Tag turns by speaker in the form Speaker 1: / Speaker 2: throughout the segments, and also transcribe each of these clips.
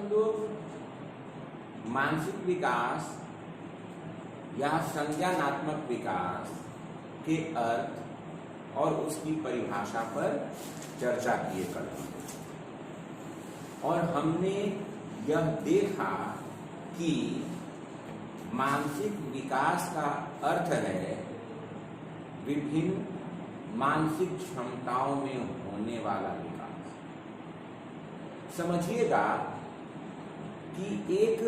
Speaker 1: लोग मानसिक विकास या संज्ञानात्मक विकास के अर्थ और उसकी परिभाषा पर चर्चा किए करते हैं और हमने यह देखा कि मानसिक विकास का अर्थ है विभिन्न मानसिक क्षमताओं में होने वाला विकास। समझिएगा कि एक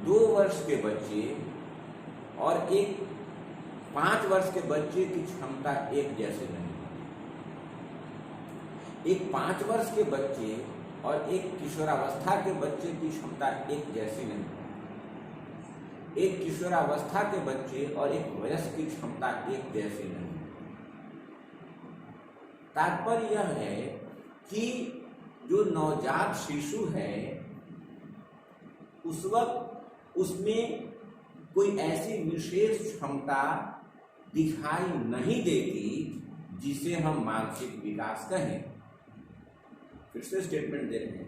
Speaker 1: 2 वर्ष के बच्चे और एक 5 वर्ष के बच्चे की क्षमता एक जैसे नहीं। एक 5 वर्ष के बच्चे और एक किशोरावस्था के बच्चे की क्षमता एक जैसी नहीं। एक किशोरावस्था के बच्चे और एक वयस्क की क्षमता एक जैसी नहीं। तात्पर्य यह है कि जो नवजात शिशु है उस वक्त उसमें कोई ऐसी विशेष क्षमता दिखाई नहीं देती जिसे हम मानसिक विकास कहें। फिर से स्टेटमेंट दे रहे हैं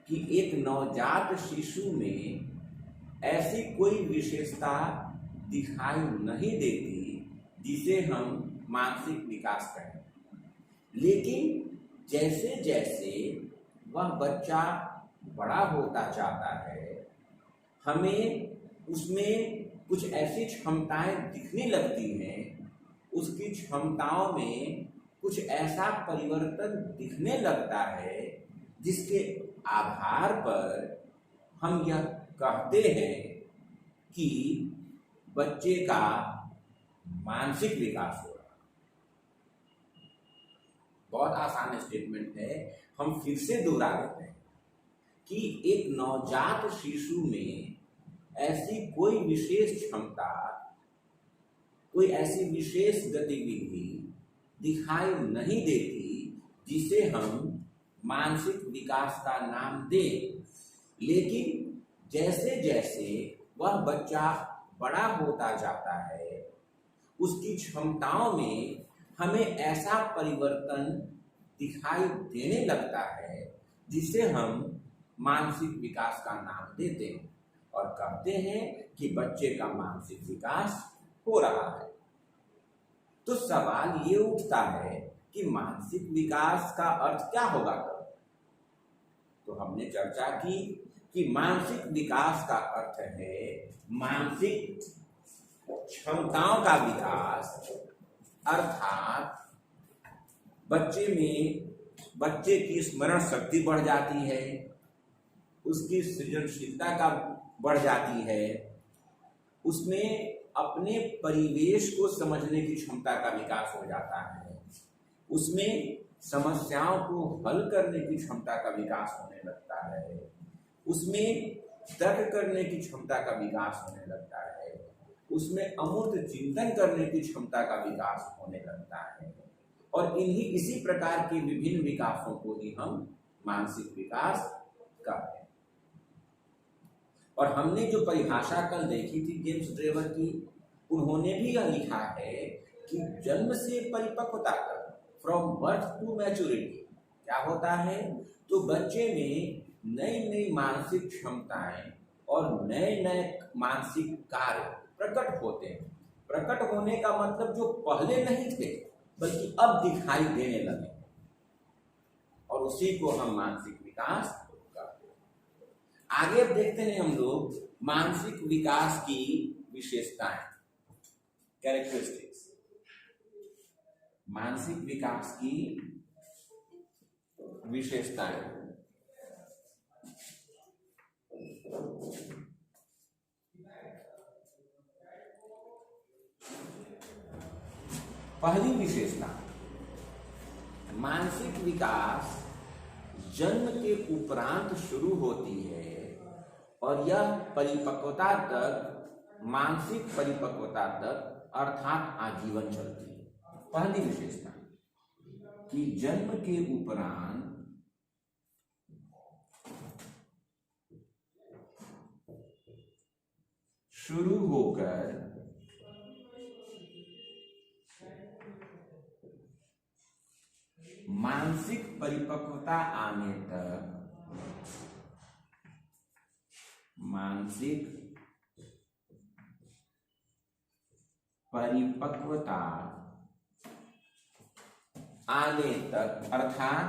Speaker 1: कि एक नवजात शिशु में ऐसी कोई विशेषता दिखाई नहीं देती जिसे हम मानसिक विकास कहें। लेकिन जैसे जैसे वह बच्चा बड़ा होता जाता है हमें उसमें कुछ ऐसी क्षमताएं दिखने लगती हैं, उसकी क्षमताओं में कुछ ऐसा परिवर्तन दिखने लगता है जिसके आधार पर हम यह कहते हैं कि बच्चे का मानसिक विकास हो रहा है। बहुत आसान स्टेटमेंट है, हम फिर से दोहरा देते हैं कि एक नवजात शिशु में ऐसी कोई विशेष क्षमता, कोई ऐसी विशेष गतिविधि दिखाई नहीं देती जिसे हम मानसिक विकास का नाम दें। लेकिन जैसे जैसे वह बच्चा बड़ा होता जाता है उसकी क्षमताओं में हमें ऐसा परिवर्तन दिखाई देने लगता है जिसे हम मानसिक विकास का नाम देते हैं और कहते हैं कि बच्चे का मानसिक विकास हो रहा है। तो सवाल ये उठता है कि मानसिक विकास का अर्थ क्या होगा। तो हमने चर्चा की कि मानसिक विकास का अर्थ है मानसिक क्षमताओं का विकास, अर्थात बच्चे की स्मरण शक्ति बढ़ जाती है, उसकी सृजनशीलता का बढ़ जाती है, उसमें अपने परिवेश को समझने की क्षमता का विकास हो जाता है, उसमें समस्याओं को हल करने की क्षमता का विकास होने लगता है, उसमें तर्क करने की क्षमता का विकास होने लगता है, उसमें अमूर्त चिंतन करने की क्षमता का विकास होने लगता है। और इसी प्रकार के विभिन्न विकासों को ही हम मानसिक विकास कहते हैं। और हमने जो परिभाषा कल देखी थी जेम्स ड्रेवर की, उन्होंने भी यह लिखा है कि जन्म से परिपक्वता तक, फ्रॉम बर्थ टू मैच्योरिटी, क्या होता है तो बच्चे में नई नई मानसिक क्षमताएं और नए नए मानसिक कार्य प्रकट होते हैं। प्रकट होने का मतलब जो पहले नहीं थे बल्कि अब दिखाई देने लगे, और उसी को हम मानसिक विकास कहते हैं। आगे देखते हैं हम लोग मानसिक विकास की विशेषताएं, कैरेक्टरिस्टिक्स। मानसिक विकास की विशेषताएं। पहली विशेषता, मानसिक विकास जन्म के उपरांत शुरू होती है और यह परिपक्वता तक, मानसिक परिपक्वता तक अर्थात आजीवन चलती है। पहली विशेषता कि जन्म के उपरांत शुरू होकर मानसिक परिपक्वता आने तक मानसिक परिपक्वता आने तक, अर्थात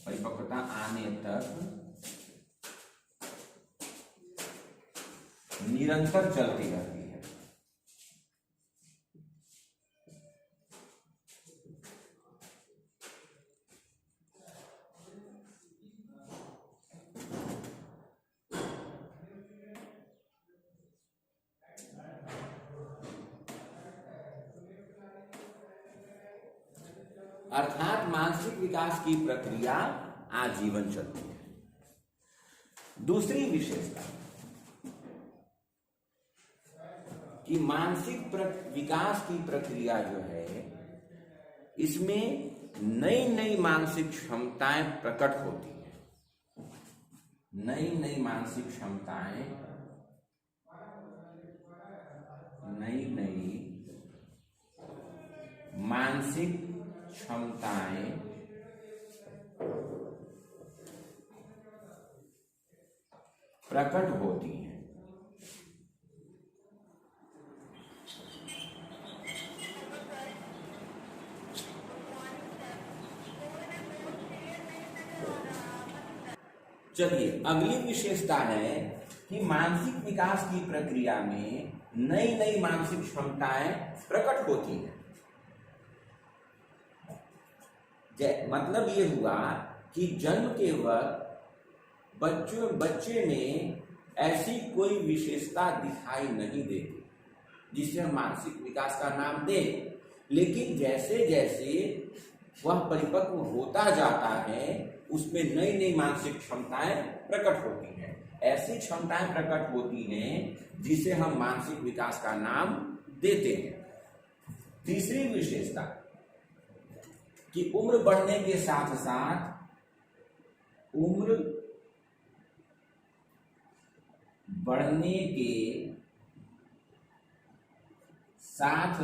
Speaker 1: परिपक्वता आने तक निरंतर चलती रहती है। अर्थात मानसिक विकास की प्रक्रिया आजीवन चलती है। दूसरी विशेषता कि मानसिक विकास की प्रक्रिया जो है, इसमें नई नई मानसिक क्षमताएं प्रकट होती हैं। नई नई मानसिक क्षमताएं, नई नई मानसिक क्षमताएं प्रकट होती हैं। चलिए, अगली विशेषता है कि मानसिक विकास की प्रक्रिया में नई नई मानसिक क्षमताएं प्रकट होती हैं। मतलब ये हुआ कि जन्म के वक्त बच्चे में ऐसी कोई विशेषता दिखाई नहीं देती जिसे हम मानसिक विकास का नाम दें, लेकिन जैसे जैसे वह परिपक्व होता जाता है उसमें नई नई मानसिक क्षमताएं प्रकट होती हैं। ऐसी क्षमताएं प्रकट होती हैं जिसे हम मानसिक विकास का नाम देते हैं। तीसरी विशेषता कि उम्र बढ़ने के साथ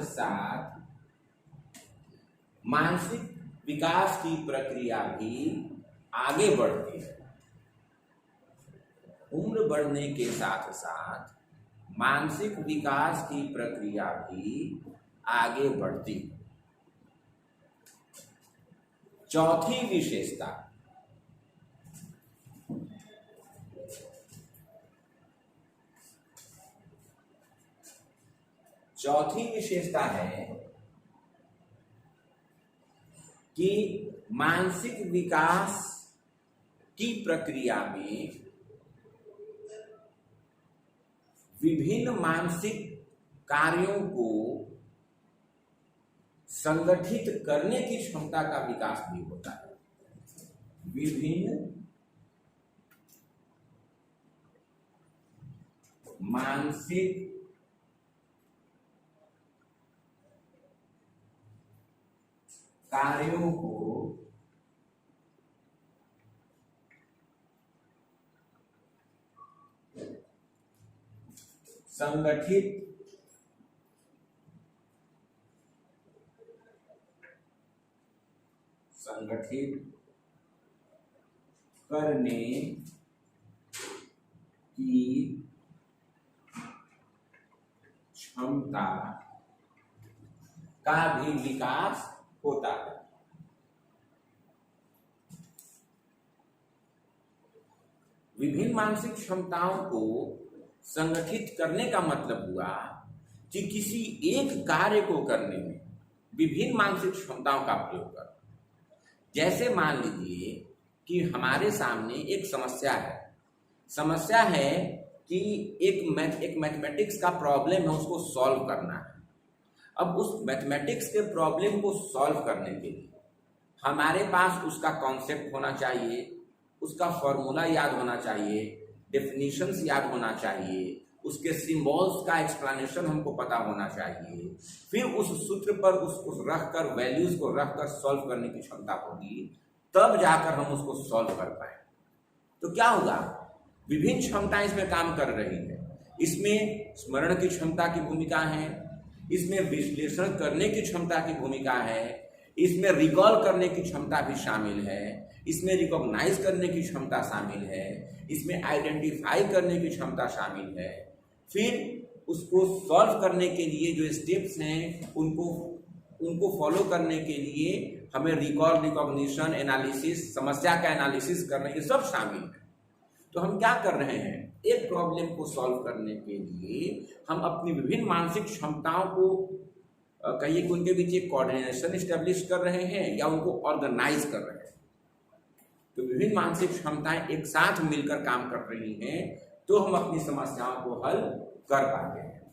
Speaker 1: साथ मानसिक विकास की प्रक्रिया भी आगे बढ़ती है। उम्र बढ़ने के साथ साथ मानसिक विकास की प्रक्रिया भी आगे बढ़ती है। चौथी विशेषता है कि मानसिक विकास की प्रक्रिया में विभिन्न मानसिक कार्यों को संगठित करने की क्षमता का विकास भी होता है। विभिन्न मानसिक कार्यों को संगठित करने की क्षमता का भी विकास होता है। विभिन्न मानसिक क्षमताओं को संगठित करने का मतलब हुआ कि किसी एक कार्य को करने में विभिन्न मानसिक क्षमताओं का प्रयोग कर। जैसे मान लीजिए कि हमारे सामने एक समस्या है कि एक मैथमेटिक्स का प्रॉब्लम है, उसको सॉल्व करना है। अब उस मैथमेटिक्स के प्रॉब्लम को सॉल्व करने के लिए हमारे पास उसका कॉन्सेप्ट होना चाहिए, उसका फॉर्मूला याद होना चाहिए, डेफिनेशंस याद होना चाहिए, उसके सिंबल्स का एक्सप्लेनेशन हमको पता होना चाहिए। फिर उस सूत्र पर उसको रखकर, वैल्यूज को रखकर सॉल्व करने की क्षमता होगी, तब जाकर हम उसको सॉल्व कर पाए। तो क्या होगा? विभिन्न क्षमताएं इसमें काम कर रही है। इसमें स्मरण की क्षमता की भूमिका है, इसमें विश्लेषण करने की क्षमता की भूमिका है, इसमें रिकॉल करने की क्षमता भी शामिल है, इसमें रिकॉग्नाइज करने की क्षमता शामिल है, इसमें आइडेंटिफाई करने की क्षमता शामिल है। फिर उसको सॉल्व करने के लिए जो स्टेप्स हैं उनको फॉलो करने के लिए हमें रिकॉल, रिकॉग्निशन, एनालिसिस, समस्या का एनालिसिस करना, ये सब शामिल है। तो हम क्या कर रहे हैं, एक प्रॉब्लम को सॉल्व करने के लिए हम अपनी विभिन्न मानसिक क्षमताओं को कहिए कि उनके बीच एक कोऑर्डिनेशन स्टैब्लिश कर रहे हैं या उनको ऑर्गेनाइज कर रहे हैं। तो विभिन्न मानसिक क्षमताएं एक साथ मिलकर काम कर रही हैं तो हम अपनी समस्याओं को हल कर पाते हैं।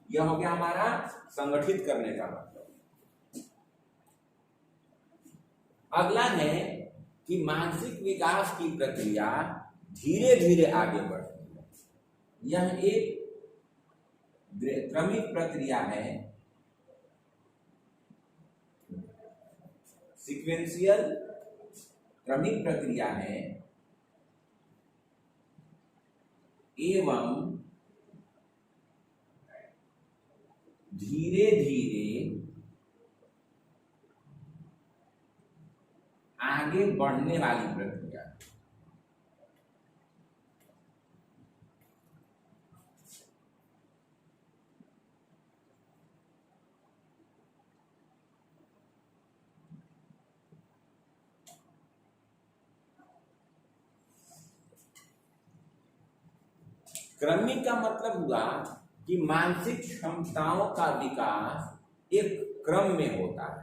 Speaker 1: यह हो गया हमारा संगठित करने का मतलब। अगला है कि मानसिक विकास की प्रक्रिया धीरे धीरे आगे बढ़ती है। यह एक क्रमिक प्रक्रिया है, सीक्वेंशियल क्रमिक प्रक्रिया है एवं धीरे धीरे आगे बढ़ने वाली प्रक्रिया। क्रमिक का मतलब हुआ कि मानसिक क्षमताओं का विकास एक क्रम में होता है,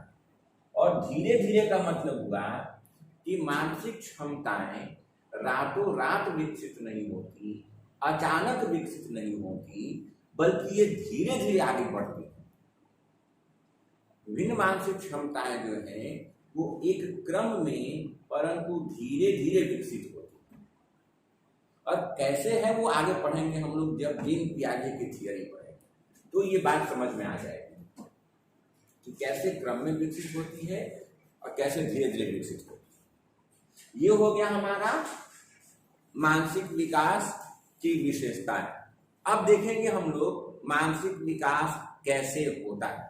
Speaker 1: और धीरे धीरे का मतलब हुआ कि मानसिक क्षमताएं रातों रात विकसित नहीं होती, अचानक विकसित नहीं होती, बल्कि ये धीरे धीरे आगे बढ़ती है। विभिन्न मानसिक क्षमताएं जो है वो एक क्रम में परंतु धीरे धीरे विकसित होती है। और कैसे है वो आगे पढ़ेंगे हम लोग जब जीन पियाजे की थियरी पढ़ेंगे, तो ये बात समझ में आ जाएगी कि कैसे क्रम में विकसित होती है और कैसे धीरे धीरे विकसित होती है। ये हो गया हमारा मानसिक विकास की विशेषताएं। अब देखेंगे हम लोग मानसिक विकास कैसे होता है।